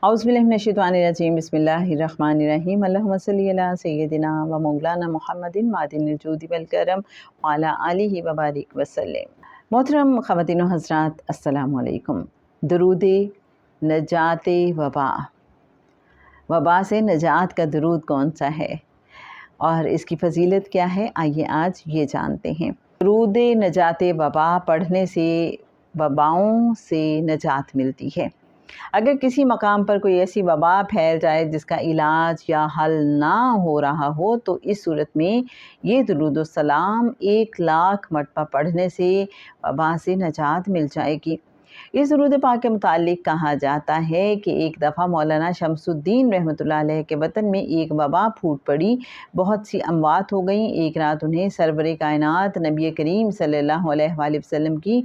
اعوذ باللہ من الشیطان الرجیم، بسم اللہ الرحمن الرحیم، اللہم صلی علی سیدنا و مولانا محمد معدن الجود والکرم وعلی آلہ وبارک وسلم۔ محترم خواتین و حضرات، السلام علیکم۔ درود نجات وبا، وبا سے نجات کا درود کون سا ہے اور اس کی فضیلت کیا ہے، آئیے آج یہ جانتے ہیں۔ درود نجات وبا پڑھنے سے وباؤں سے نجات ملتی ہے۔ اگر کسی مقام پر کوئی ایسی وبا پھیل جائے جس کا علاج یا حل نہ ہو رہا ہو تو اس صورت میں یہ درود السلام 1,00,000 مرتبہ پڑھنے سے وبا سے نجات مل جائے گی۔ اس درود پاک کے متعلق کہا جاتا ہے کہ ایک دفعہ مولانا شمس الدین رحمۃ اللہ علیہ کے وطن میں ایک وبا پھوٹ پڑی، بہت سی اموات ہو گئیں۔ ایک رات انہیں سرور کائنات نبی کریم صلی اللہ علیہ وآلہ وسلم کی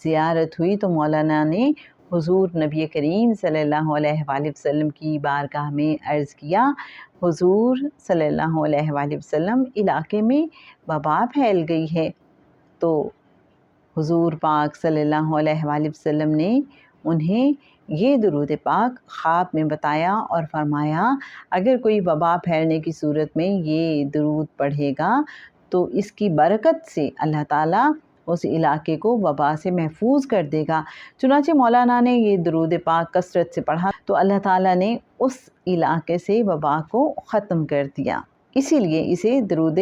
زیارت ہوئی تو مولانا نے حضور نبی کریم صلی اللہ علیہ وآلہ وسلم کی بارگاہ میں عرض کیا، حضور صلی اللہ علیہ وآلہ وسلم، علاقے میں وبا پھیل گئی ہے۔ تو حضور پاک صلی اللہ علیہ وآلہ وسلم نے انہیں یہ درود پاک خواب میں بتایا اور فرمایا اگر کوئی وبا پھیلنے کی صورت میں یہ درود پڑھے گا تو اس کی برکت سے اللہ تعالیٰ اس علاقے کو وبا سے محفوظ کر دے گا۔ چنانچہ مولانا نے یہ درود پاک کثرت سے پڑھا تو اللہ تعالیٰ نے اس علاقے سے وبا کو ختم کر دیا، اسی لیے اسے درود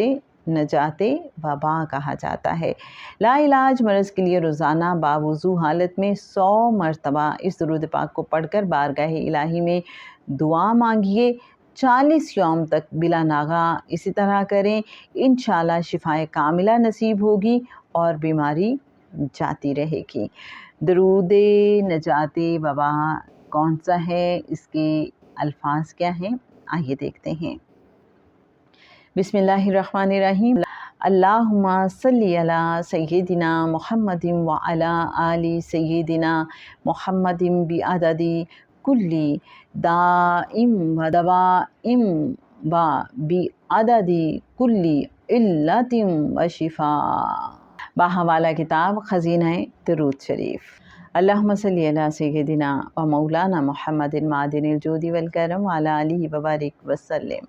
نجات وبا کہا جاتا ہے۔ لا علاج مرض کے لیے روزانہ باوضو حالت میں 100 مرتبہ اس درود پاک کو پڑھ کر بارگاہ الہی میں دعا مانگیے۔ 40 یوم تک بلا ناغہ اسی طرح کریں، انشاءاللہ شفائے کاملہ نصیب ہوگی اور بیماری جاتی رہے گی۔ درود نجات وبا کون سا ہے، اس کے الفاظ کیا ہیں، آئیے دیکھتے ہیں۔ بسم اللہ الرحمن الرحیم، اللہم صلی علی سیدنا محمد وعلی آل سیدنا محمد بعدد کل دائم و دوائم و بعدد کل علت و شفاء۔ باحوالہ کتاب خزینہ درود شریف۔ اللہم صلی علی سیدنا و مولانا محمد معدن الجود والکرم وعلی آلہ وبارک وسلم۔